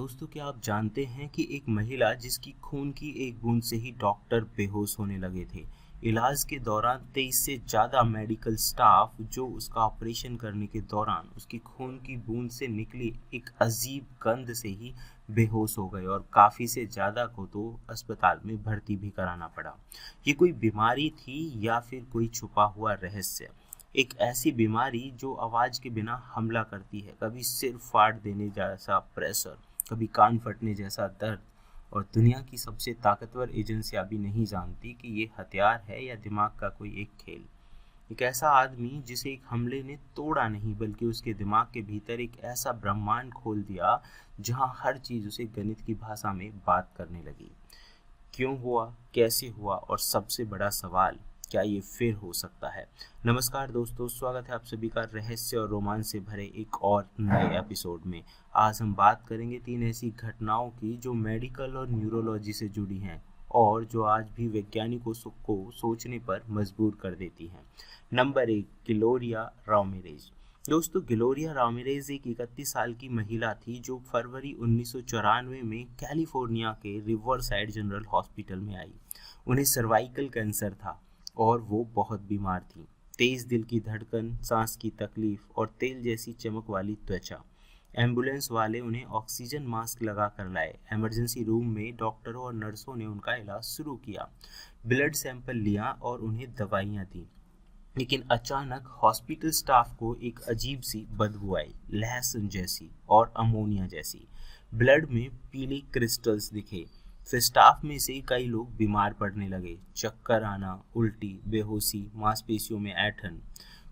दोस्तों, क्या आप जानते हैं कि एक महिला जिसकी खून की एक बूंद से ही डॉक्टर बेहोश होने लगे थे। इलाज के दौरान 23 से ज़्यादा मेडिकल स्टाफ जो उसका ऑपरेशन करने के दौरान उसकी खून की बूंद से निकली एक अजीब गंध से ही बेहोश हो गए और काफ़ी से ज़्यादा को तो अस्पताल में भर्ती भी कराना पड़ा। ये कोई बीमारी थी या फिर कोई छुपा हुआ रहस्य? एक ऐसी बीमारी जो आवाज के बिना हमला करती है, कभी सिर फाड़ देने जैसा प्रेशर, कभी कान फटने जैसा दर्द, और दुनिया की सबसे ताकतवर एजेंसियां भी नहीं जानती कि ये हथियार है या दिमाग का कोई एक खेल। एक ऐसा आदमी जिसे एक हमले ने तोड़ा नहीं बल्कि उसके दिमाग के भीतर एक ऐसा ब्रह्मांड खोल दिया जहां हर चीज उसे गणित की भाषा में बात करने लगी। क्यों हुआ, कैसे हुआ, और सबसे बड़ा सवाल, क्या ये फिर हो सकता है? नमस्कार दोस्तों, स्वागत है आप सभी का रहस्य और रोमांच से भरे एक और नए एपिसोड में। आज हम बात करेंगे 3 ऐसी घटनाओं की जो मेडिकल और न्यूरोलॉजी से जुड़ी हैं और जो आज भी वैज्ञानिकों को सोचने पर मजबूर कर देती हैं। Number 1, Gloria Ramirez. दोस्तों, ग्लोरिया रामिरेज एक 31 साल की महिला थी जो फरवरी 1994 में कैलिफोर्निया के रिवरसाइड जनरल हॉस्पिटल में आई। उन्हें सर्वाइकल कैंसर था और वो बहुत बीमार थी। तेज दिल की धड़कन, सांस की तकलीफ और तेल जैसी चमक वाली त्वचा। एम्बुलेंस वाले उन्हें ऑक्सीजन मास्क लगा कर लाए। इमरजेंसी रूम में डॉक्टरों और नर्सों ने उनका इलाज शुरू किया, ब्लड सैंपल लिया और उन्हें दवाइयाँ दी। लेकिन अचानक हॉस्पिटल स्टाफ को एक अजीब सी बदबू आई, लहसुन जैसी और अमोनिया जैसी। ब्लड में पीले क्रिस्टल्स दिखे। फिर स्टाफ में से कई लोग बीमार पड़ने लगे, चक्कर आना, उल्टी, बेहोशी, मांसपेशियों में ऐंठन।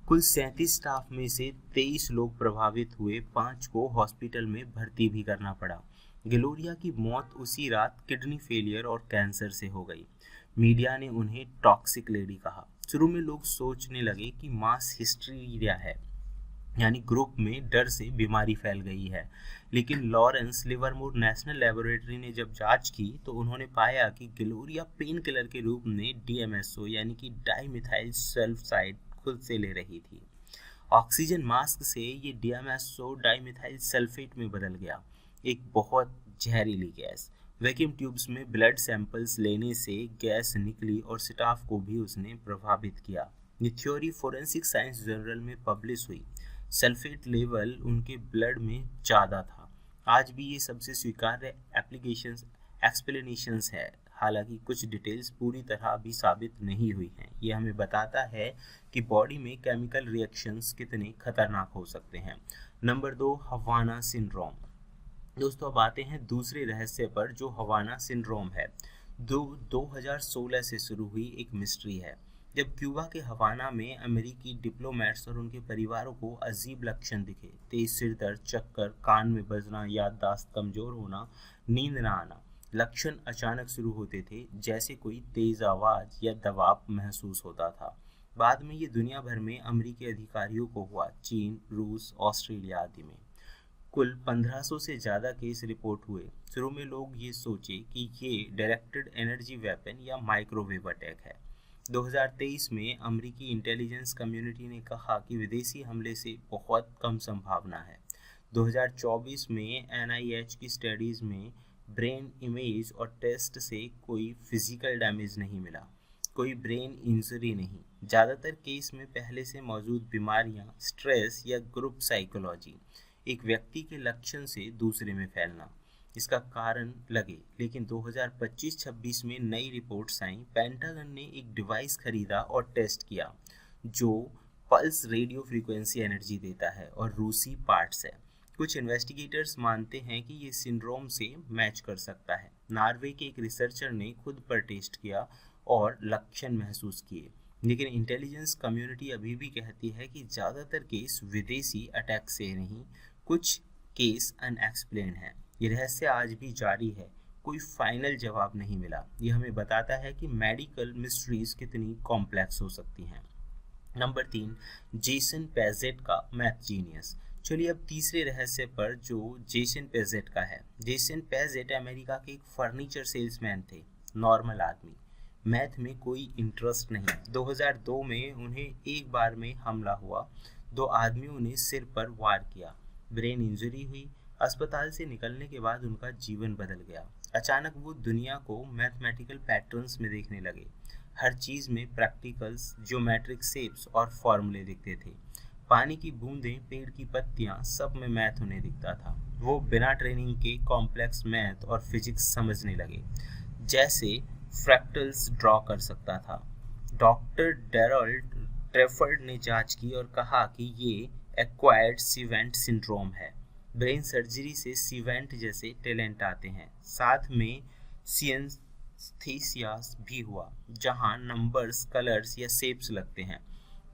कुल 37 स्टाफ में से 23 लोग प्रभावित हुए, 5 को हॉस्पिटल में भर्ती भी करना पड़ा। ग्लोरिया की मौत उसी रात किडनी फेलियर और कैंसर से हो गई। मीडिया ने उन्हें टॉक्सिक लेडी कहा। शुरू में लोग सोचने लगे कि मास हिस्टीरिया है, यानी ग्रुप में डर से बीमारी फैल गई है। लेकिन लॉरेंस लिवरमोर नेशनल लेबोरेटरी ने जब जांच की तो उन्होंने पाया कि ग्लोरिया पेन किलर के रूप में डीएमएसओ यानी कि डाइमिथाइल सल्फाइड खुद से ले रही थी। ऑक्सीजन मास्क से ये डीएमएसओ डाइमिथाइल सल्फेट में बदल गया, एक बहुत जहरीली गैस। वैक्यूम ट्यूब्स में ब्लड सैंपल्स लेने से गैस निकली और स्टाफ को भी उसने प्रभावित किया। ये थ्योरी फोरेंसिक साइंस जर्नल में पब्लिश हुई। सल्फेट लेवल उनके ब्लड में ज़्यादा था। आज भी ये सबसे स्वीकार्य एक्सप्लेनेशंस है, हालांकि कुछ डिटेल्स पूरी तरह अभी साबित नहीं हुई हैं। ये हमें बताता है कि बॉडी में केमिकल रिएक्शंस कितने खतरनाक हो सकते हैं। Number 2, Havana syndrome. दोस्तों, अब आते हैं दूसरे रहस्य पर जो हवाना सिंड्रोम है। 2016 से शुरू हुई एक मिस्ट्री है, जब क्यूबा के हवाना में अमेरिकी डिप्लोमेट्स और उनके परिवारों को अजीब लक्षण दिखे। तेज सिर दर्द, चक्कर, कान में बजना, याददाश्त कमजोर होना, नींद न आना। लक्षण अचानक शुरू होते थे, जैसे कोई तेज आवाज या दबाव महसूस होता था। बाद में ये दुनिया भर में अमेरिकी अधिकारियों को हुआ, चीन, रूस, ऑस्ट्रेलिया आदि में। कुल 1500 से ज़्यादा केस रिपोर्ट हुए। शुरू में लोग ये सोचे कि ये डायरेक्टेड एनर्जी वेपन या माइक्रोवेव अटैक है। 2023 में अमेरिकी इंटेलिजेंस कम्युनिटी ने कहा कि विदेशी हमले से बहुत कम संभावना है। 2024 में एनआईएच की स्टडीज़ में ब्रेन इमेज और टेस्ट से कोई फिजिकल डैमेज नहीं मिला, कोई ब्रेन इंजरी नहीं। ज़्यादातर केस में पहले से मौजूद बीमारियां, स्ट्रेस या ग्रुप साइकोलॉजी, एक व्यक्ति के लक्षण से दूसरे में फैलना, इसका कारण लगे। लेकिन 2025-26 में नई रिपोर्ट्स आई। पेंटागन ने एक डिवाइस खरीदा और टेस्ट किया जो पल्स रेडियो फ्रीक्वेंसी एनर्जी देता है और रूसी पार्ट्स है। कुछ इन्वेस्टिगेटर्स मानते हैं कि ये सिंड्रोम से मैच कर सकता है। नॉर्वे के एक रिसर्चर ने खुद पर टेस्ट किया और लक्षण महसूस किए। लेकिन इंटेलिजेंस कम्युनिटी अभी भी कहती है कि ज़्यादातर केस विदेशी अटैक से नहीं, कुछ केस अनएक्सप्लेन है। ये रहस्य आज भी जारी है, कोई फाइनल जवाब नहीं मिला। ये हमें बताता है कि मेडिकल मिस्ट्रीज कितनी कॉम्प्लेक्स हो सकती हैं। नंबर 3, जेसन पेजेट का मैथ जीनियस। चलिए अब तीसरे रहस्य पर, जो जेसन पेजेट का है। जेसन पेजेट अमेरिका के एक फर्नीचर सेल्समैन थे, नॉर्मल आदमी, मैथ में कोई इंटरेस्ट नहीं। 2002 में उन्हें एक बार में हमला हुआ। 2 आदमियों ने सिर पर वार किया, ब्रेन इंजरी हुई। अस्पताल से निकलने के बाद उनका जीवन बदल गया। अचानक वो दुनिया को मैथमेटिकल पैटर्न्स में देखने लगे। हर चीज़ में प्रैक्टिकल्स, ज्योमेट्रिक शेप्स और फॉर्मूले दिखते थे। पानी की बूंदें, पेड़ की पत्तियां, सब में मैथ उन्हें दिखता था। वो बिना ट्रेनिंग के कॉम्प्लेक्स मैथ और फिजिक्स समझने लगे, जैसे फ्रैक्टल्स ड्रॉ कर सकता था। डॉक्टर डेरोल्ड ट्रेफर्ड ने जांच की और कहा कि ये एक्वायर्ड सीवेंट सिंड्रोम है। ब्रेन सर्जरी से सीवेंट जैसे टैलेंट आते हैं। साथ में सिएंस्थीसिया भी हुआ, जहां नंबर्स, कलर्स या शेप्स लगते हैं।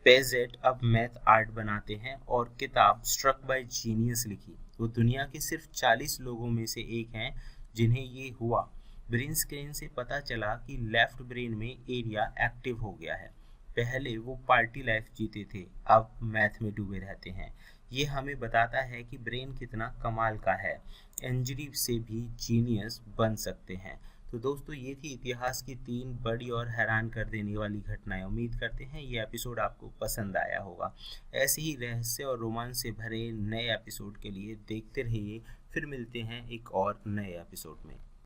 पेजेट अब मैथ आर्ट बनाते हैं और किताब स्ट्रक बाय जीनियस लिखी। वो दुनिया के सिर्फ 40 लोगों में से एक हैं जिन्हें ये हुआ। ब्रेन स्कैन से पता चला कि लेफ्ट ब्रेन में एरिया एक्टिव हो गया है। पहले वो पार्टी लाइफ जीते थे, अब मैथ में डूबे रहते हैं। ये हमें बताता है कि ब्रेन कितना कमाल का है। इंजरी से भी जीनियस बन सकते हैं। तो दोस्तों, ये थी इतिहास की 3 बड़ी और हैरान कर देने वाली घटनाएं। उम्मीद करते हैं ये एपिसोड आपको पसंद आया होगा। ऐसे ही रहस्य और रोमांच से भरे नए एपिसोड के लिए देखते रहिए। फिर मिलते हैं एक और नए एपिसोड में।